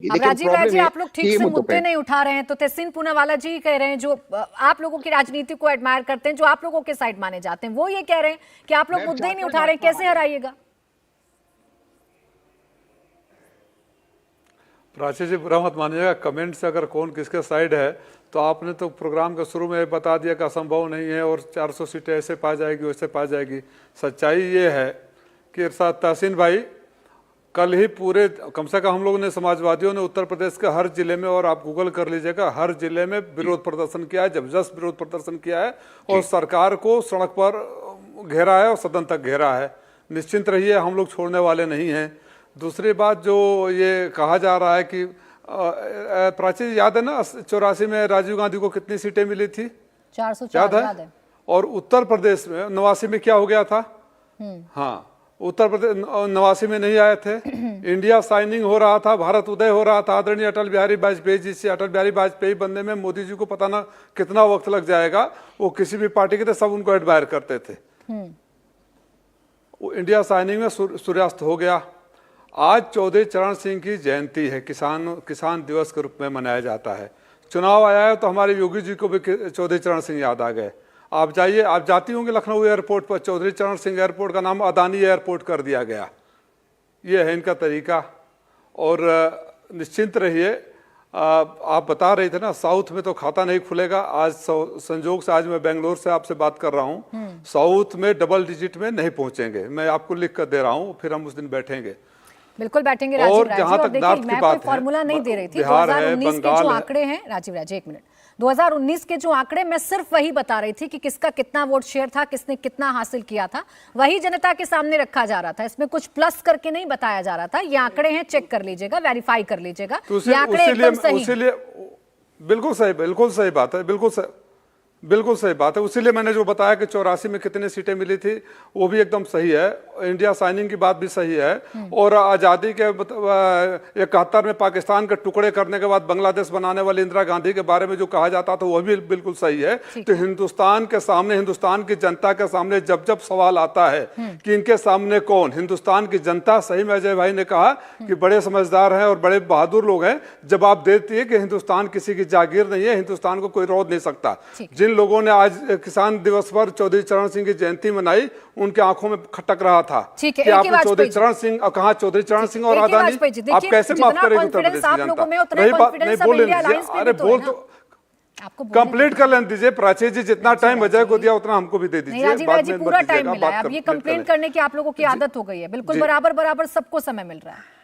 अब लेकिन राजीव राय जी, आप लोग ठीक से मुद्दों मुद्दे पे नहीं उठा रहे हैं, तो तहसीन पूनावाला जी कह रहे हैं, जो आप लोगों की राजनीति को एडमायर करते हैं, जो आप लोगों के साइड माने जाते हैं, वो ये कह रहे हैं कि आप लोग मुद्दे ही नहीं उठा रहे हैं, कैसे हराइएगा? प्राची जी, बुरा मत मानिएगा, कमेंट से अगर कौन किसके साइड है, तो आपने तो प्रोग्राम के शुरू में बता दिया कि असंभव नहीं है और 400 सीटें ऐसे पा जाएगी वैसे पा जाएगी। सच्चाई ये है कि तहसीन भाई, कल ही पूरे कम से कम हम लोगों ने, समाजवादियों ने उत्तर प्रदेश के हर जिले में, और आप गूगल कर लीजिएगा, हर जिले में विरोध प्रदर्शन किया है, जबरदस्त विरोध प्रदर्शन किया है और सरकार को सड़क पर घेरा है और सदन तक घेरा है। निश्चिंत रहिए, हम लोग छोड़ने वाले नहीं हैं। दूसरी बात जो ये कहा जा रहा है कि प्राची, याद है ना 84 में राजीव गांधी को कितनी सीटें मिली थी? 404 याद है। और उत्तर प्रदेश में 89 में क्या हो गया था? हाँ, उत्तर प्रदेश 89 में नहीं आए थे। इंडिया साइनिंग हो रहा था, भारत उदय हो रहा था आदरणीय अटल बिहारी वाजपेयी जी से। अटल बिहारी वाजपेयी बनने में मोदी जी को पता ना कितना वक्त लग जाएगा। वो किसी भी पार्टी के थे, सब उनको एडमायर करते थे। वो इंडिया साइनिंग में सूर्यास्त हो गया। आज चौधरी चरण सिंह की जयंती है, किसान दिवस के रूप में मनाया जाता है। चुनाव आया है तो हमारे योगी जी को भी चौधरी चरण सिंह याद आ गए। आप जाइए, आप जाती होंगे लखनऊ एयरपोर्ट पर, चौधरी चरण सिंह एयरपोर्ट का नाम अदानी एयरपोर्ट कर दिया गया। ये है इनका तरीका। और निश्चिंत रहिए, आप बता रहे थे ना, साउथ में तो खाता नहीं खुलेगा। आज संजोग से आज मैं बेंगलोर से आपसे बात कर रहा हूँ, साउथ में डबल डिजिट में नहीं पहुंचेंगे। मैं आपको लिख कर दे रहा हूँ, फिर हम उस दिन बैठेंगे। बिल्कुल बैठेंगे राजीव राय जी। और देखिए, मैं कोई फॉर्मूला नहीं दे रही थी। 2019 के जो आंकड़े हैं राजीव राय जी, एक मिनट, 2019 के जो आंकड़े, मैं सिर्फ वही बता रही थी कि किसका कितना वोट शेयर था, किसने कितना हासिल किया था, वही जनता के सामने रखा जा रहा था। इसमें कुछ प्लस करके नहीं बताया जा रहा था। ये आंकड़े हैं, चेक कर लीजिएगा, वेरीफाई कर लीजिएगा, ये आंकड़े एकदम सही। बिल्कुल सही बात है, बिल्कुल सही बात है। उसीलिए मैंने जो बताया कि 84 में कितनी सीटें मिली थी, वो भी एकदम सही है। इंडिया साइनिंग की बात भी सही है। और आज़ादी के 71 में पाकिस्तान के टुकड़े करने के बाद बांग्लादेश बनाने वाली इंदिरा गांधी के बारे में जो कहा जाता था, वो भी बिल्कुल सही है। तो हिंदुस्तान के सामने, हिंदुस्तान की जनता के सामने जब जब सवाल आता है कि इनके सामने कौन, हिंदुस्तान की जनता, सही में अजय भाई ने कहा कि बड़े समझदार हैं और बड़े बहादुर लोग हैं, जवाब देती है कि हिंदुस्तान किसी की जागीर नहीं है, हिंदुस्तान को कोई रोक नहीं सकता। जिन लोगों ने आज किसान दिवस पर चौधरी चरण सिंह की जयंती मनाई, उनके आंखों में खटक रहा था कि आप चौधरी चरण सिंह, कहा चौधरी चरण सिंह और अदानी, आप कैसे माफ करेंगे उत्तर प्रदेश की जनता? रही बात, नहीं बोल लीजिए, अरे बोल तो कंप्लीट कर लेने दीजिए। प्राची जी, जितना टाइम अजय को दिया उतना हमको भी दे दीजिए। राजीव राय जी, पूरा टाइम मिला है। अब ये कंप्लेन करने की आप लोगों की आदत हो गई है। बिल्कुल बराबर सबको समय मिल रहा है।